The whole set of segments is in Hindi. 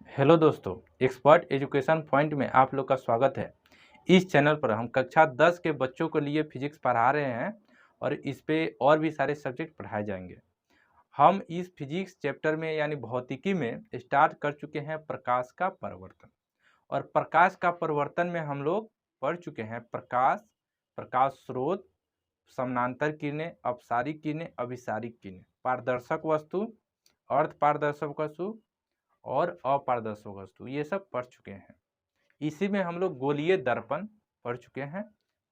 हेलो दोस्तों, एक्सपर्ट एजुकेशन पॉइंट में आप लोग का स्वागत है। इस चैनल पर हम कक्षा 10 के बच्चों के लिए फिजिक्स पढ़ा रहे हैं और इस पे और भी सारे सब्जेक्ट पढ़ाए जाएंगे। हम इस फिजिक्स चैप्टर में यानी भौतिकी में स्टार्ट कर चुके हैं प्रकाश का परिवर्तन। और प्रकाश का परिवर्तन में हम लोग पढ़ चुके हैं प्रकाश, प्रकाश स्रोत, समानांतर किरणें, अपसारिक किरणें, अभिसारिक किरणें, पारदर्शक वस्तु, अर्ध पारदर्शक वस्तु और अपारदर्शक वस्तु, ये सब पढ़ चुके हैं। इसी में हम लोग गोलीय दर्पण पढ़ चुके हैं,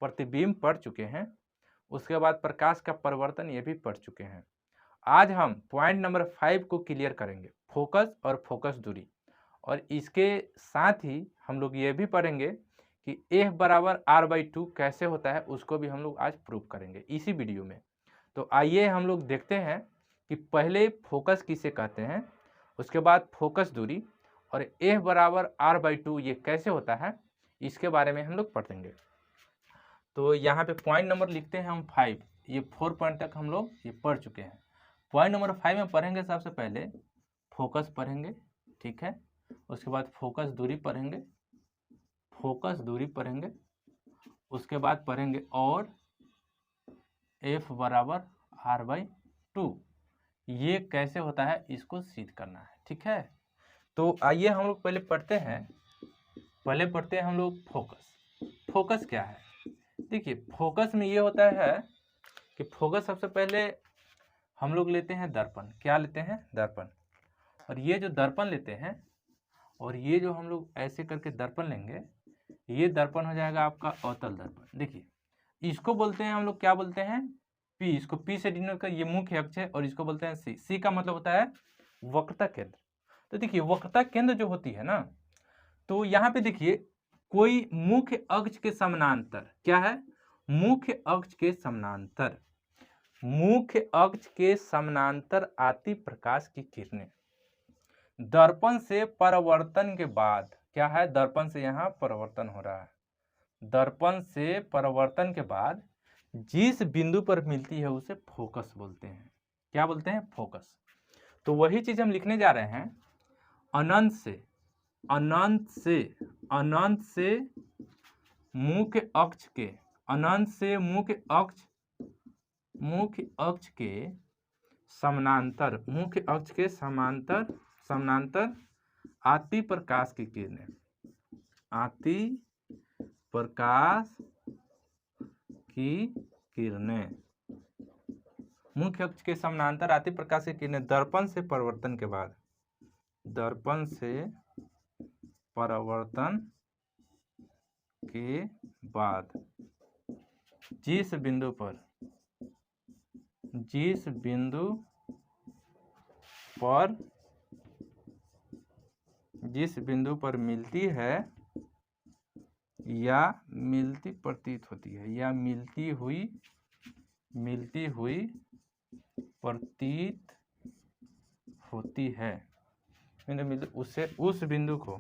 प्रतिबिंब पढ़ चुके हैं, उसके बाद प्रकाश का परिवर्तन ये भी पढ़ चुके हैं। आज हम पॉइंट नंबर 5 को क्लियर करेंगे, फोकस और फोकस दूरी। और इसके साथ ही हम लोग ये भी पढ़ेंगे कि F बराबर R/2 कैसे होता है, उसको भी हम लोग आज प्रूव करेंगे इसी वीडियो में। तो आइए हम लोग देखते हैं कि पहले फोकस किसे कहते हैं, उसके बाद फोकस दूरी, और F बराबर R/2 ये कैसे होता है, इसके बारे में हम लोग पढ़ेंगे। तो यहाँ पे पॉइंट नंबर लिखते हैं हम 5। ये 4 पॉइंट तक हम लोग ये पढ़ चुके हैं। पॉइंट नंबर 5 में पढ़ेंगे सबसे पहले फोकस पढ़ेंगे, ठीक है। उसके बाद फोकस दूरी पढ़ेंगे, फोकस दूरी पढ़ेंगे, उसके बाद पढ़ेंगे और F बराबर R/2 ये कैसे होता है, इसको सिद्ध करना है, ठीक है। तो आइए हम लोग पहले पढ़ते हैं हम लोग फोकस। फोकस क्या है? देखिए, फोकस में ये होता है कि फोकस सबसे पहले हम लोग लेते हैं दर्पण। क्या लेते हैं? दर्पण। और ये जो दर्पण लेते हैं और ये जो हम लोग ऐसे करके दर्पण लेंगे, ये दर्पण हो जाएगा आपका अवतल दर्पण। देखिए, इसको बोलते हैं हम लोग, क्या बोलते हैं? पी। इसको पी से डिनोट कर, ये मुख्य अक्ष है, और इसको बोलते हैं सी। सी का मतलब होता है वक्रता केंद्र। तो देखिए, वक्रता केंद्र जो होती है ना, तो यहाँ पे देखिए कोई मुख्य अक्ष के समानांतर, क्या है? मुख्य अक्ष के समानांतर, मुख्य अक्ष के समानांतर आती प्रकाश की किरणें दर्पण से परावर्तन के बाद, क्या है? दर्पण से यहाँ परावर्तन हो रहा है। दर्पण से परावर्तन के बाद जिस बिंदु पर मिलती है उसे फोकस बोलते हैं। क्या बोलते हैं? फोकस। तो वही चीज हम लिखने जा रहे हैं। अनंत से अनंत से अनंत से मुख्य अक्ष के, अनंत से मुख्य अक्ष के समानांतर, मुख्य अक्ष के समानांतर समानांतर आती प्रकाश की किरणें, आती प्रकाश की किरणें, मुख्य अक्ष के समानांतर आती प्रकाश की किरणें दर्पण से परावर्तन के बाद, दर्पण से परावर्तन के बाद जिस बिंदु पर मिलती है या मिलती प्रतीत होती है, या मिलती हुई प्रतीत होती है, उससे उस बिंदु को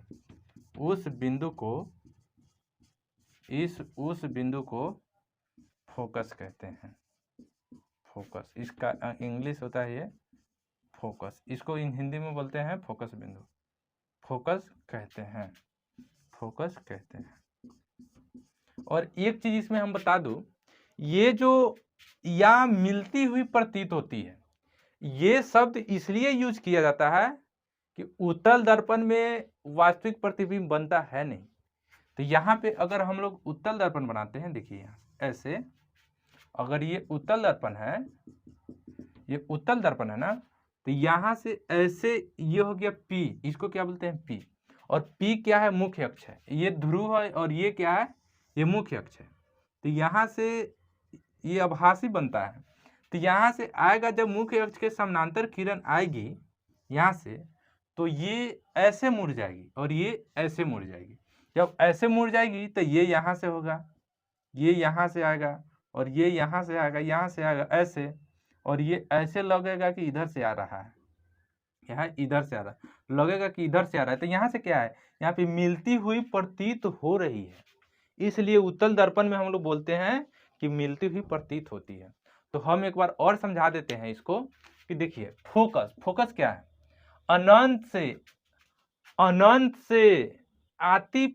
फोकस कहते हैं। फोकस, इसका इंग्लिश होता है ये फोकस। इसको हिंदी में बोलते हैं फोकस बिंदु, फोकस कहते हैं, फोकस कहते हैं। और एक चीज इसमें हम बता दूं, ये जो या मिलती हुई प्रतीत होती है, ये शब्द इसलिए यूज किया जाता है कि उत्तल दर्पण में वास्तविक प्रतिबिंब बनता है नहीं। तो यहाँ पे अगर हम लोग उत्तल दर्पण बनाते हैं, देखिए यहाँ ऐसे, अगर ये उत्तल दर्पण है, ये उत्तल दर्पण है ना, तो यहाँ से ऐसे ये हो गया P, इसको क्या बोलते हैं? P। और P क्या है? मुख्य अक्ष है। ये ध्रुव है और ये क्या है? ये मुख्य अक्ष है। तो यहाँ से ये आभासी बनता है। तो यहाँ से आएगा, जब मुख्य अक्ष के समानांतर किरण आएगी यहाँ से, तो ये ऐसे मुड़ जाएगी और ये ऐसे मुड़ जाएगी। जब ऐसे मुड़ जाएगी तो ये यहाँ से होगा, ये यहाँ से आएगा, और ये यहाँ से आएगा, यहाँ से आएगा ऐसे, और ये ऐसे लगेगा कि इधर से आ रहा है, यहाँ इधर से आ रहा है, लगेगा कि इधर से आ रहा है। तो यहाँ से क्या है? यहाँ पे मिलती हुई प्रतीत हो रही है, इसलिए उत्तल दर्पण में हम लोग बोलते हैं कि मिलती हुई प्रतीत होती है। तो हम एक बार और समझा देते हैं इसको कि देखिए, फोकस क्या है? अनंत से अनंत से आती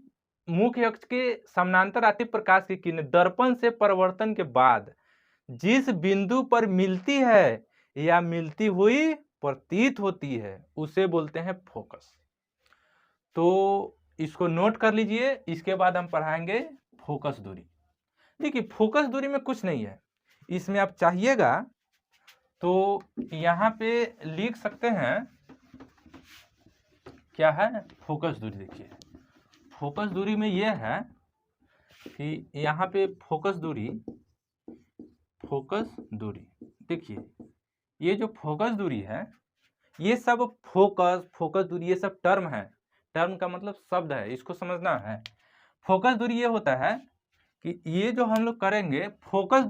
मुख्य अक्ष के समानांतर आती प्रकाश की किरणें दर्पण से परावर्तन के बाद जिस बिंदु पर मिलती है या मिलती हुई प्रतीत होती है उसे बोलते हैं फोकस। तो इसको नोट कर लीजिए। इसके बाद हम पढ़ाएंगे फोकस दूरी। देखिए फोकस दूरी में कुछ नहीं है, इसमें आप चाहिएगा तो यहाँ पे लिख सकते हैं क्या है फोकस दूरी। देखिए फोकस दूरी में यह है कि यहाँ पे फोकस दूरी देखिए ये जो फोकस दूरी है ये सब फोकस दूरी ये सब टर्म है। टर्म का मतलब शब्द है, इसको समझना है। फोकस दूरी ये होता है कि ये जो हम लोग करेंगे फोकस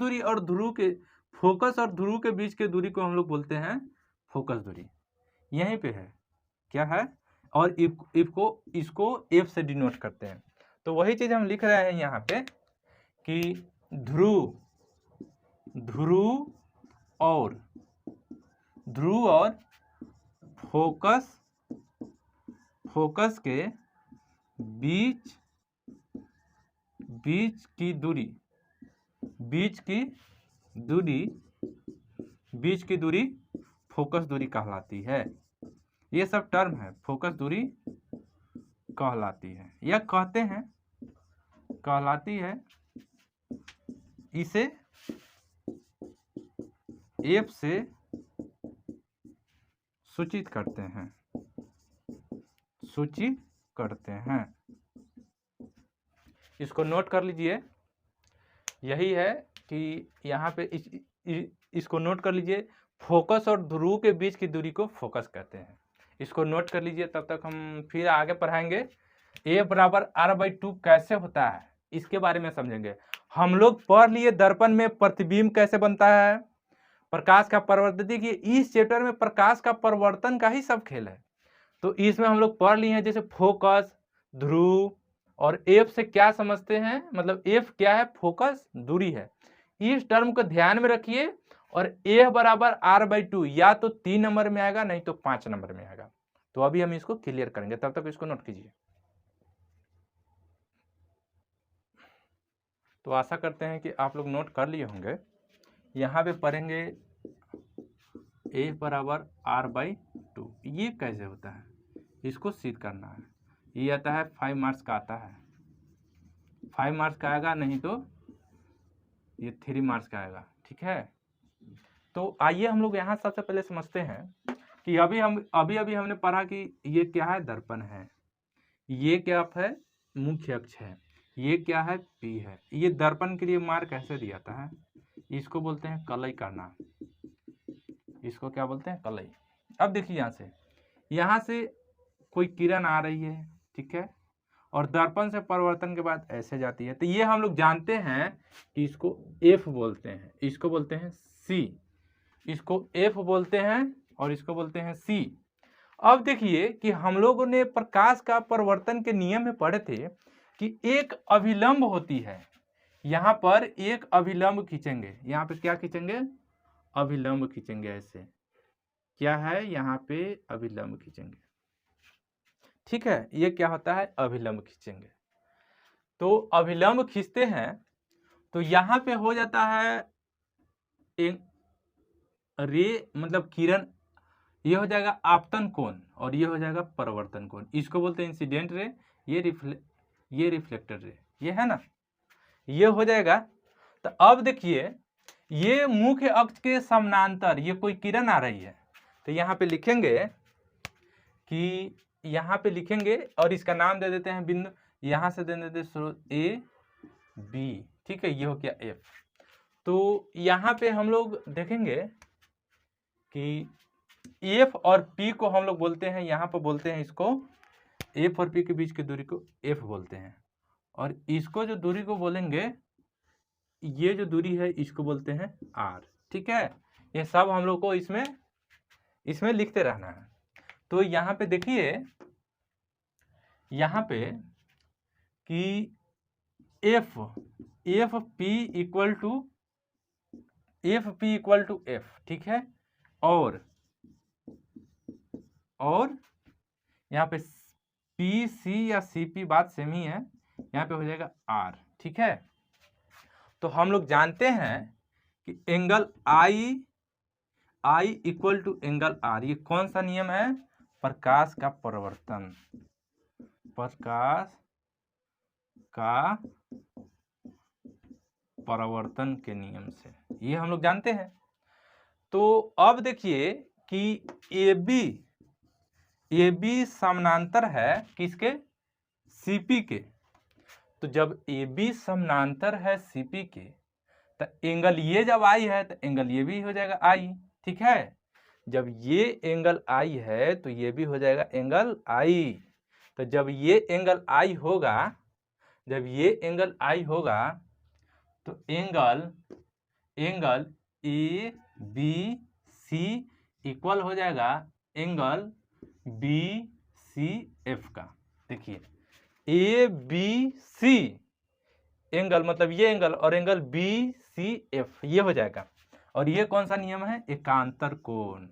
और ध्रुव के बीच के दूरी को हम लोग बोलते हैं फोकस दूरी। यहीं पे है क्या है, और इसको एफ से डिनोट करते हैं। तो वही चीज हम लिख रहे हैं यहाँ पे कि ध्रुव और फोकस के बीच की दूरी फोकस दूरी कहलाती है। ये सब टर्म है, फोकस दूरी कहलाती है या कहलाती है। इसे एफ से सूचित करते हैं। इसको नोट कर लीजिए। यही है कि यहाँ पे इसको नोट कर लीजिए, फोकस और ध्रुव के बीच की दूरी को फोकस कहते हैं। इसको नोट कर लीजिए, तब तक हम फिर आगे पढ़ाएंगे। A बराबर R/2 कैसे होता है इसके बारे में समझेंगे। हम लोग पढ़ लिए दर्पण में प्रतिबिंब कैसे बनता है, प्रकाश का परावर्तन। देखिए इस चैप्टर में प्रकाश का परावर्तन का ही सब खेल है। तो इसमें हम लोग पढ़ लिए हैं जैसे फोकस, ध्रुव और एफ से क्या समझते हैं, मतलब एफ क्या है, फोकस दूरी है। इस टर्म को ध्यान में रखिए। और ए बराबर R/2 या तो 3 नंबर में आएगा नहीं तो 5 नंबर में आएगा। तो अभी हम इसको क्लियर करेंगे, तब तक इसको नोट कीजिए। तो आशा करते हैं कि आप लोग नोट कर लिए होंगे। यहाँ पे पढ़ेंगे ए बराबर R/2 ये कैसे होता है, इसको सिद्ध करना है। ये आता है 5 मार्क्स का आता है, 5 मार्क्स का आएगा, नहीं तो ये 3 मार्क्स का आएगा। ठीक है, तो आइए हम लोग यहाँ सबसे पहले समझते हैं कि अभी हमने पढ़ा कि ये क्या है, दर्पण है। ये क्या है, मुख्य अक्ष है। ये क्या है, पी है। ये दर्पण के लिए मार्क कैसे दिया जाता है, इसको बोलते हैं कलई करना। इसको क्या बोलते हैं, कलई। अब देखिए यहाँ से कोई किरण आ रही है, ठीक है, और दर्पण से परावर्तन के बाद ऐसे जाती है। तो ये हम लोग जानते हैं कि इसको एफ बोलते हैं, इसको बोलते हैं सी। इसको एफ बोलते हैं और इसको बोलते हैं सी। अब देखिए कि हम लोगों ने प्रकाश का परावर्तन के नियम में पढ़े थे कि एक अभिलंब होती है। यहाँ पर एक अभिलंब खींचेंगे, यहाँ पे क्या खींचेंगे, अभिलंब खींचेंगे। ऐसे क्या है, यहाँ पे अभिलंब खींचेंगे। ठीक है, ये क्या होता है, अभिलंब खींचेंगे। तो अभिलंब खींचते हैं तो यहाँ पे हो जाता है एक रे, मतलब किरण। ये हो जाएगा आपतन कोण और ये हो जाएगा परावर्तन कोण। इसको बोलते हैं इंसिडेंट रे, ये रिफ्लेक्टर रे, ये है ना, ये हो जाएगा। तो अब देखिए ये मुख्य अक्ष के समानांतर ये कोई किरण आ रही है। तो यहाँ पे लिखेंगे कि यहाँ पे लिखेंगे और इसका नाम दे देते हैं बिंदु। यहाँ से दे देते स्रोत ए बी, ठीक है, ये हो गया एफ। तो यहाँ पे हम लोग देखेंगे कि एफ और पी को हम लोग बोलते हैं, यहाँ पर बोलते हैं इसको एफ और पी के बीच की दूरी को एफ बोलते हैं। और इसको जो दूरी को बोलेंगे, ये जो दूरी है इसको बोलते हैं आर। ठीक है, ये सब हम लोग को इसमें लिखते रहना है। तो यहाँ पे देखिए, यहाँ पे कि F P equal to F, ठीक है, और यहाँ पे पी सी या सी पी बात सेम ही है, यहाँ पे हो जाएगा आर। ठीक है, तो हम लोग जानते हैं कि angle I equal to angle R, ये कौन सा नियम है? प्रकाश का परावर्तन, प्रकाश का परावर्तन के नियम से, ये हम लोग जानते हैं। तो अब देखिए कि ए बी समानांतर है किसके? सीपी के। तो जब ए बी समानांतर है सीपी के, तो एंगल ये जब आई है तो एंगल ये भी हो जाएगा आई। ठीक है, जब ये एंगल आई है तो ये भी हो जाएगा एंगल आई। तो जब ये एंगल आई होगा, जब ये एंगल आई होगा तो angle A B C equal हो जाएगा एंगल बी सी एफ का। देखिए ए बी सी एंगल मतलब ये एंगल और एंगल बी सी एफ ये हो जाएगा। और ये कौन सा नियम है? एकांतर कोण,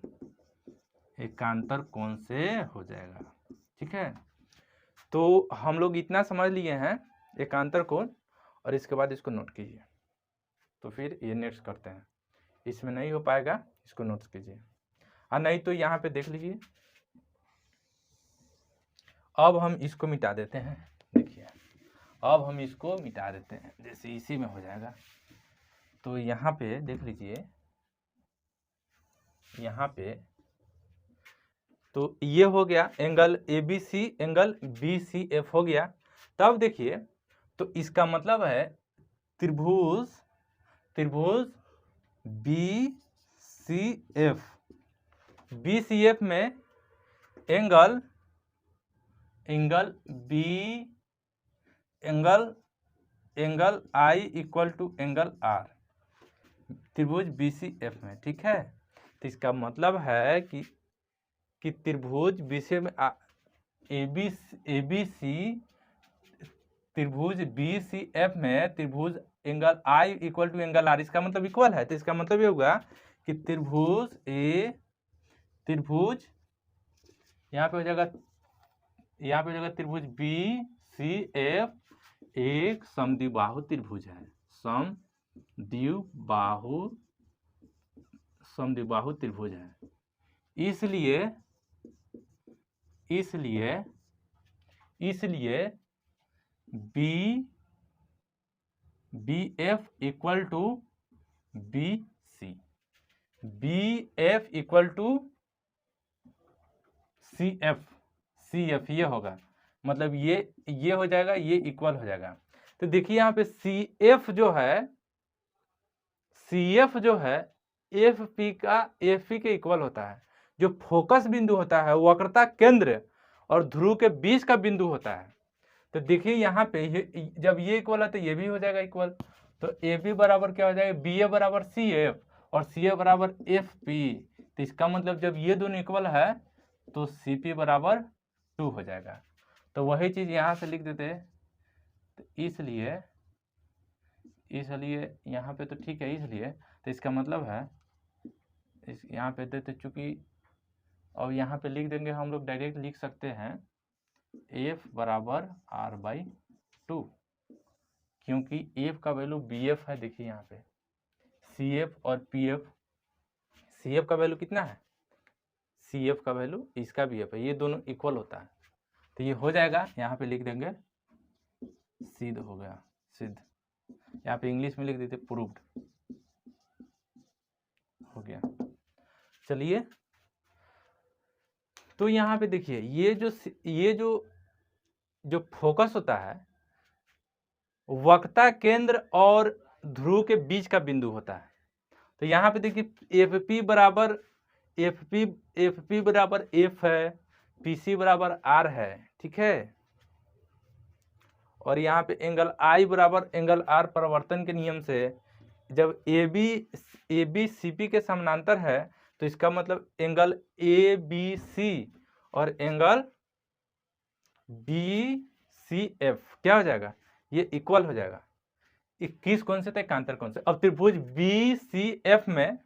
एकांतर कोण से हो जाएगा। ठीक है, तो हम लोग इतना समझ लिए हैं एकांतर कोण, और इसके बाद इसको नोट कीजिए। तो फिर ये नेक्स्ट करते हैं, इसमें नहीं हो पाएगा, इसको नोट कीजिए। हाँ, नहीं तो यहाँ पे देख लीजिए। अब हम इसको मिटा देते हैं। देखिए अब हम इसको मिटा देते हैं, जैसे इसी में हो जाएगा। तो यहाँ पे देख लीजिए, यहाँ पे तो ये हो गया angle A B C, angle B C F हो गया। तब देखिए तो इसका मतलब है त्रिभुज बी सी एफ में angle I equal to angle R, त्रिभुज बी सी एफ में। ठीक है, तो इसका मतलब है कि त्रिभुज बीसी में ए बी सी, त्रिभुज बी सी एफ में त्रिभुज angle I equal to angle R, इसका मतलब इक्वल है। तो इसका मतलब ये होगा कि त्रिभुज यहाँ पे हो जाएगा, त्रिभुज बी सी एफ एक समद्विबाहु त्रिभुज है, समद्विबाहु त्रिभुज है। इसलिए B F equal to B F equal to C F ये होगा, मतलब ये हो जाएगा, ये इक्वल हो जाएगा। तो देखिए यहाँ पे सी एफ जो है एफ पी के इक्वल होता है। जो फोकस बिंदु होता है, वक्रता केंद्र और ध्रुव के बीच का बिंदु होता है। तो देखिए यहाँ पे जब ये इक्वल है तो ये भी हो जाएगा इक्वल। तो ए बी बराबर क्या हो जाएगा? बी ए बराबर सी एफ और सी ए बराबर एफ पी। तो इसका मतलब जब ये दोनों इक्वल है तो सी पी बराबर 2 हो जाएगा। तो वही चीज़ यहाँ से लिख देते। तो इसलिए यहाँ पे तो ठीक है, इसलिए तो इसका मतलब है इस यहाँ पे देते चूँकि, और यहाँ पे लिख देंगे हम लोग, डायरेक्ट लिख सकते हैं F बराबर R/2, क्योंकि F का वैल्यू BF है। देखिए यहाँ पे CF और PF, CF का वैल्यू कितना है? CF का वैल्यू इसका BF है, ये दोनों इक्वल होता है। तो ये हो जाएगा, यहाँ पे लिख देंगे सिद्ध हो गया, सिद्ध। यहाँ पे इंग्लिश में लिख देते प्रूव्ड हो गया। चलिए तो यहाँ पे देखिए ये जो फोकस होता है वक्रता केंद्र और ध्रुव के बीच का बिंदु होता है। तो यहाँ पे देखिए एफ पी बराबर एफ है, पीसी बराबर आर है। ठीक है, और यहाँ पे एंगल आई बराबर एंगल आर परिवर्तन के नियम से जब ए बी सी पी के समानांतर है तो इसका मतलब एंगल ए बी सी और एंगल बी सी एफ क्या हो जाएगा? ये इक्वल हो जाएगा। 21 कौन से थे? एकांतर कौन से? अब त्रिभुज बी सी एफ में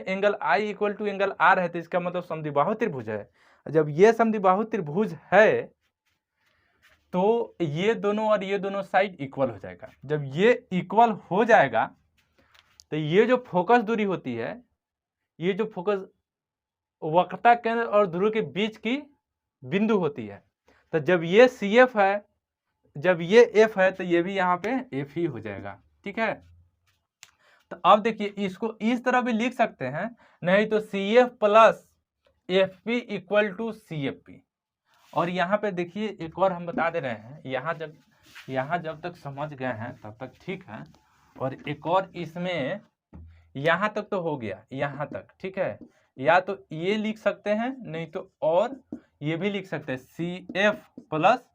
angle I equal to angle R है, तो इसका मतलब समद्विबाहु त्रिभुज है। जब ये समद्विबाहु त्रिभुज है तो ये दोनों और ये दोनों साइड इक्वल हो जाएगा। जब ये इक्वल हो जाएगा तो ये जो फोकस दूरी होती है, ये जो फोकस वक्रता केंद्र और ध्रुव के बीच की बिंदु होती है, तो जब ये CF है, जब ये F है, तो ये भी यहाँ पे F ही हो जाएगा। ठीक है, तो अब देखिए इसको इस तरह भी लिख सकते हैं, नहीं तो CF plus FP equal to CFP। और यहाँ पे देखिए एक और हम बता दे रहे हैं, यहाँ जब तक समझ गए हैं तब तक ठीक है। और एक और इसमें यहाँ तक तो हो गया, यहाँ तक ठीक है, या तो ये लिख सकते हैं, नहीं तो और ये भी लिख सकते हैं, CF plus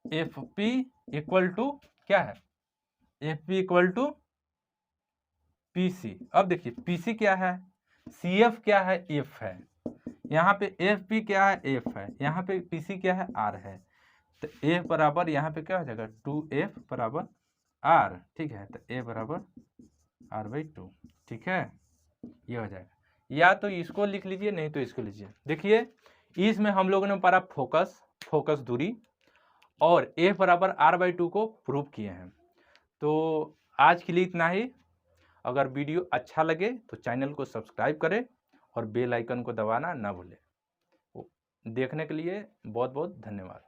FP equal to क्या है, FP इक्वल टू PC। अब देखिए PC क्या है, CF क्या है, F है, यहाँ पे FP क्या है, F है, यहाँ पे PC क्या है, R है। तो F बराबर यहाँ पे क्या हो जाएगा, 2F बराबर R। ठीक है, तो A बराबर R/2। ठीक है, ये हो जाएगा। या तो इसको लिख लीजिए, नहीं तो इसको लीजिए। देखिए इसमें हम लोगों ने पढ़ा फोकस दूरी और F बराबर R/2 को प्रूव किए हैं। तो आज के लिए इतना ही। अगर वीडियो अच्छा लगे तो चैनल को सब्सक्राइब करें और बेल आइकन को दबाना ना भूलें। देखने के लिए बहुत बहुत धन्यवाद।